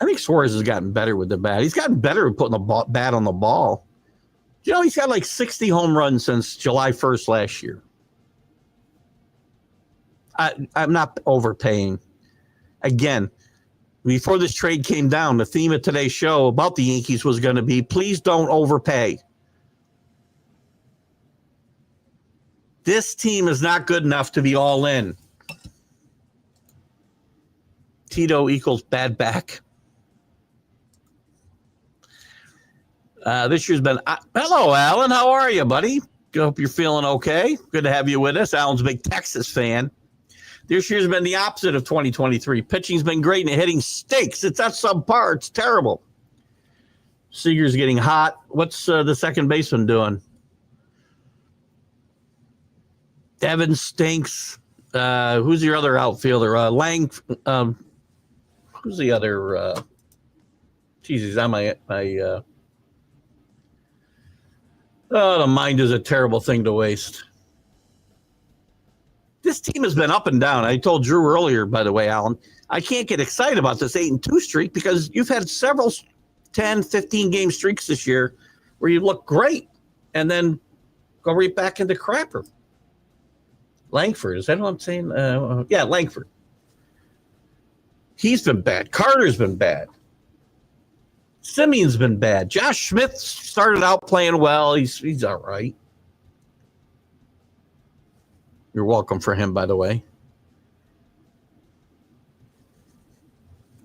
I think Suarez has gotten better with the bat. He's gotten better at putting the bat on the ball. You know, he's got like 60 home runs since July 1st last year. I'm not overpaying. Again, before this trade came down, the theme of today's show about the Yankees was going to be, please don't overpay. This team is not good enough to be all in. Tito equals bad back. This year's been... hello, Alan. How are you, buddy? I hope you're feeling okay. Good to have you with us. Alan's a big Texas fan. This year's been the opposite of 2023. Pitching's been great and hitting stinks. It's not subpar. It's terrible. Seager's getting hot. What's the second baseman doing? Devin stinks. Who's your other outfielder? Lang. Who's the other? Jesus, on my. The mind is a terrible thing to waste. This team has been up and down. I told Drew earlier, by the way, Alan, I can't get excited about this 8-2 streak because you've had several 10, 15-game streaks this year where you look great and then go right back into crapper. Langford, is that what I'm saying? Yeah, Langford. He's been bad. Carter's been bad. Simeon's been bad. Josh Smith started out playing well. He's all right. You're welcome for him, by the way.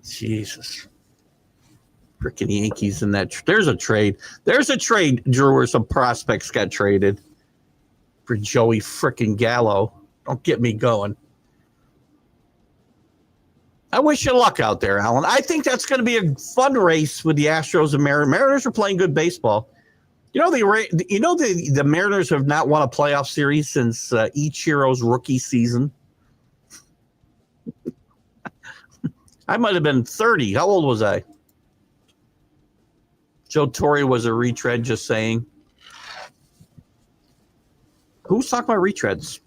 Jesus. Freaking Yankees in that. There's a trade. There's a trade, Drew, where some prospects got traded for Joey freaking Gallo. Don't get me going. I wish you luck out there, Alan. I think that's going to be a fun race with the Astros and Mariners. Mariners are playing good baseball. The Mariners have not won a playoff series since Ichiro's rookie season. I might have been 30. How old was I? Joe Torre was a retread, just saying. Who's talking about retreads?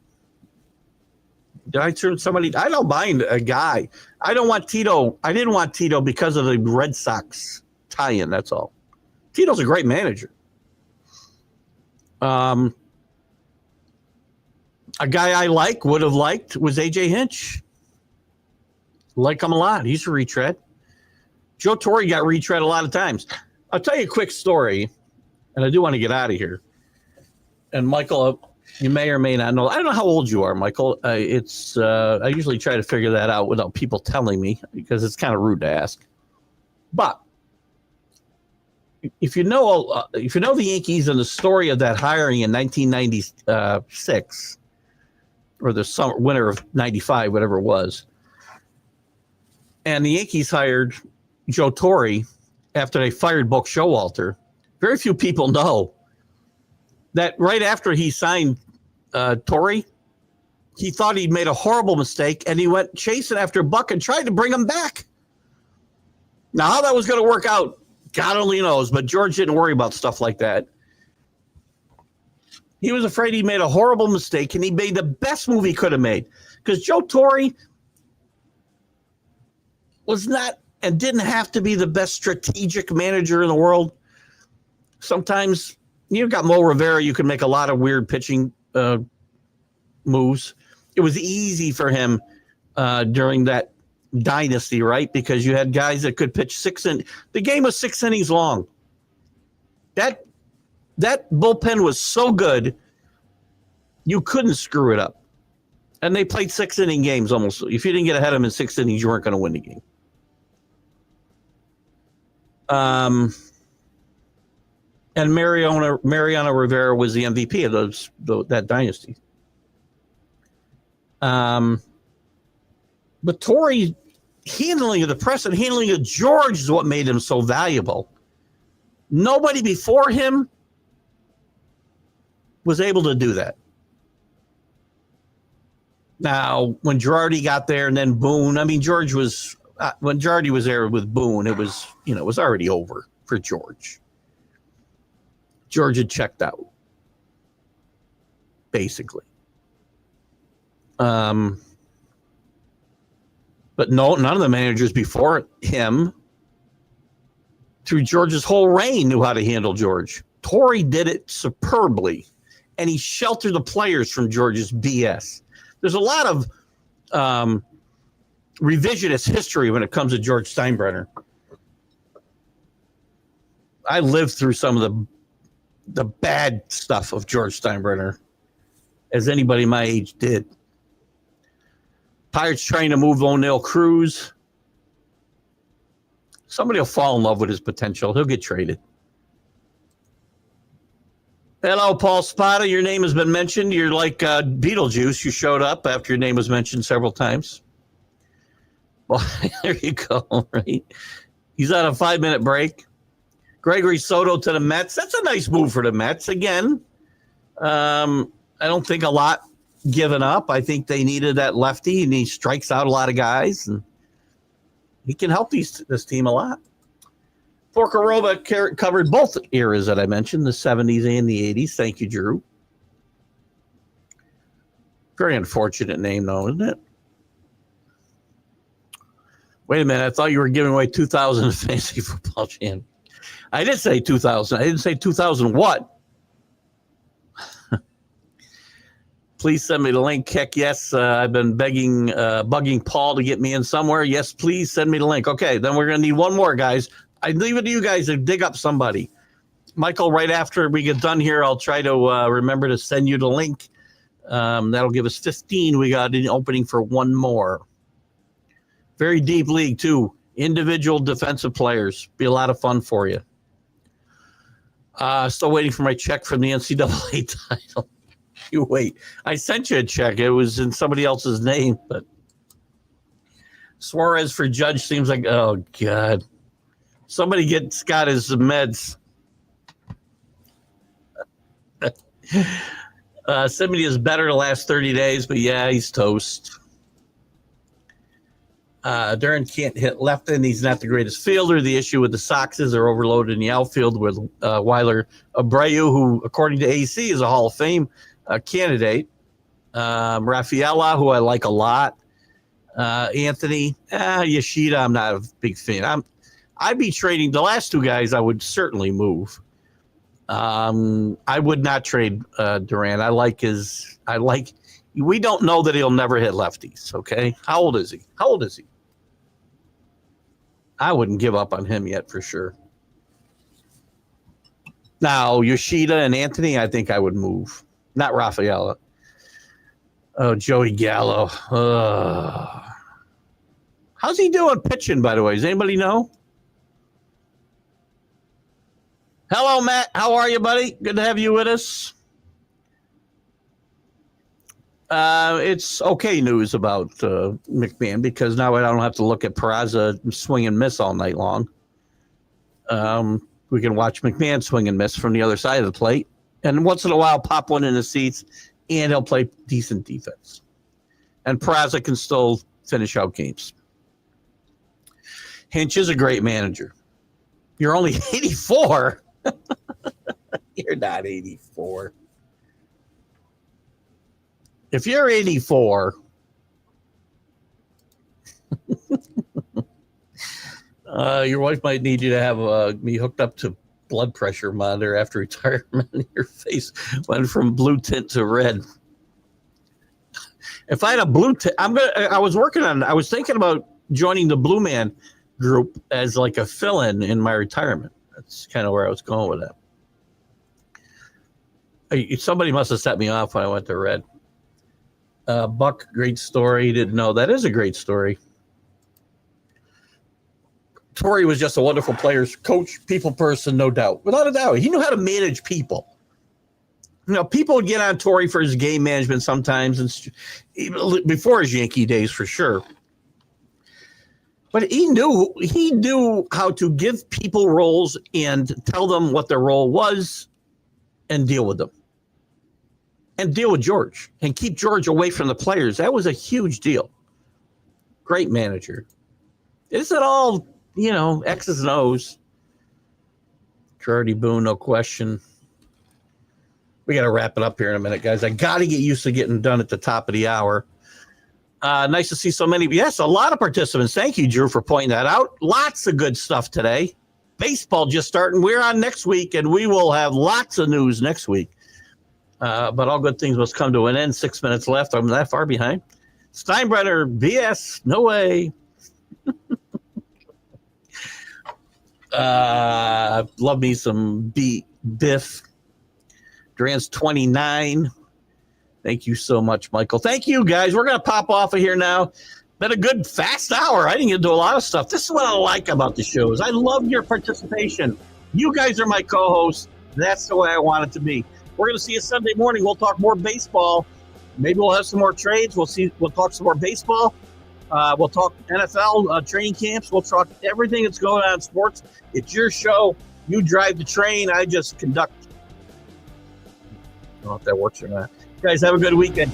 Did I turn somebody? I don't mind a guy. I don't want Tito. I didn't want Tito because of the Red Sox tie-in. That's all. Tito's a great manager. A guy I would have liked was AJ Hinch. Like him a lot. He's a retread. Joe Torre got retread a lot of times. I'll tell you a quick story, and I do want to get out of here. And Michael, you may or may not know. I don't know how old you are, Michael. I usually try to figure that out without people telling me because it's kind of rude to ask. But if you know the Yankees and the story of that hiring in 1996 or the winter of 95, whatever it was, and the Yankees hired Joe Torre after they fired Buck Showalter, very few people know that right after he signed Torre, he thought he'd made a horrible mistake, and he went chasing after Buck and tried to bring him back. Now, how that was going to work out, God only knows, but George didn't worry about stuff like that. He was afraid he made a horrible mistake, and he made the best move he could have made. Because Joe Torre was not and didn't have to be the best strategic manager in the world. Sometimes you've got Mo Rivera, you can make a lot of weird pitching moves. It was easy for him during that dynasty, right? Because you had guys that could pitch the game was 6 innings long. That bullpen was so good, you couldn't screw it up. And they played 6-inning games almost. If you didn't get ahead of them in 6 innings, you weren't going to win the game. And Mariano Rivera was the MVP of that dynasty. But Torre handling of the press and handling of George is what made him so valuable. Nobody before him was able to do that. Now, when Girardi got there and then Boone, I mean, George was when Girardi was there with Boone, it was already over for George. George had checked out, basically. But none of the managers before him, through George's whole reign, knew how to handle George. Torre did it superbly, and he sheltered the players from George's BS. There's a lot of revisionist history when it comes to George Steinbrenner. I lived through some of the bad stuff of George Steinbrenner, as anybody my age did. Pirates trying to move O'Neill Cruz. Somebody will fall in love with his potential. He'll get traded. Hello, Paul Spada. Your name has been mentioned. You're like Beetlejuice. You showed up after your name was mentioned several times. Well, there you go, right? He's on a 5-minute break. Gregory Soto to the Mets. That's a nice move for the Mets. Again, I don't think a lot given up. I think they needed that lefty, and he strikes out a lot of guys, and he can help this team a lot. Forcaroba covered both eras that I mentioned, the 70s and the 80s. Thank you, Drew. Very unfortunate name, though, isn't it? Wait a minute. I thought you were giving away 2,000 fantasy football champ. I did say 2,000. I didn't say 2,000 what? Please send me the link. Heck yes. I've been bugging Paul to get me in somewhere. Yes, please send me the link. Okay, then we're going to need one more, guys. I leave it to you guys to dig up somebody. Michael, right after we get done here, I'll try to remember to send you the link. That'll give us 15. We got an opening for one more. Very deep league, too. Individual defensive players. Be a lot of fun for you. Still waiting for my check from the NCAA title. You wait. I sent you a check. It was in somebody else's name, but Suarez for Judge seems like, oh, God. Somebody get Scott his meds. Somebody is better the last 30 days, but yeah, he's toast. Duran can't hit left end. He's not the greatest fielder. The issue with the Sox is they're overloaded in the outfield with Weiler Abreu, who, according to AC, is a Hall of Fame candidate. Rafaela, who I like a lot. Anthony, Yoshida, I'm not a big fan. I'd be trading the last two guys. I would certainly move. I would not trade Duran. We don't know that he'll never hit lefties. Okay. How old is he? I wouldn't give up on him yet for sure. Now, Yoshida and Anthony, I think I would move. Not Rafaela. Oh, Joey Gallo. How's he doing pitching, by the way? Does anybody know? Hello, Matt. How are you, buddy? Good to have you with us. It's okay news about McMahon because now I don't have to look at Peraza swing and miss all night long. We can watch McMahon swing and miss from the other side of the plate. And once in a while, pop one in the seats, and he'll play decent defense. And Peraza can still finish out games. Hinch is a great manager. You're only 84. You're not 84. If you're 84, your wife might need you to have me hooked up to blood pressure monitor after retirement. Your face went from blue tint to red. If I had a blue tint, I was thinking about joining the Blue Man group as like a fill-in in my retirement. That's kind of where I was going with that. Somebody must have set me off when I went to red. Buck, great story. Didn't know. That is a great story. Torrey was just a wonderful player, coach, people person, no doubt. Without a doubt. He knew how to manage people. You know, people would get on Torrey for his game management sometimes, and before his Yankee days for sure. But he knew how to give people roles and tell them what their role was and deal with them. And deal with George and keep George away from the players. That was a huge deal. Great manager. Is it all, X's and O's? Girardi Boone, no question. We got to wrap it up here in a minute, guys. I got to get used to getting done at the top of the hour. Nice to see so many. Yes, a lot of participants. Thank you, Drew, for pointing that out. Lots of good stuff today. Baseball just starting. We're on next week, and we will have lots of news next week. But all good things must come to an end. 6 minutes left. I'm that far behind. Steinbrenner, BS. No way. Love me some Biff. Duran's 29. Thank you so much, Michael. Thank you, guys. We're going to pop off of here now. Been a good fast hour. I didn't get to do a lot of stuff. This is what I like about the shows. I love your participation. You guys are my co-hosts. That's the way I want it to be. We're going to see you Sunday morning. We'll talk more baseball. Maybe we'll have some more trades. We'll talk some more baseball. We'll talk NFL training camps. We'll talk everything that's going on in sports. It's your show. You drive the train. I just conduct. I don't know if that works or not. Guys, have a good weekend.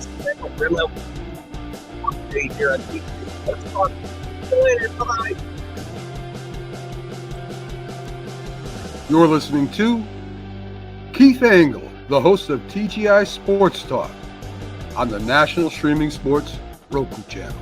Here on TV. Let's talk. See you later. Bye-bye. You're listening to Keith Engle, the host of TGI Sports Talk on the National Streaming Sports Roku channel.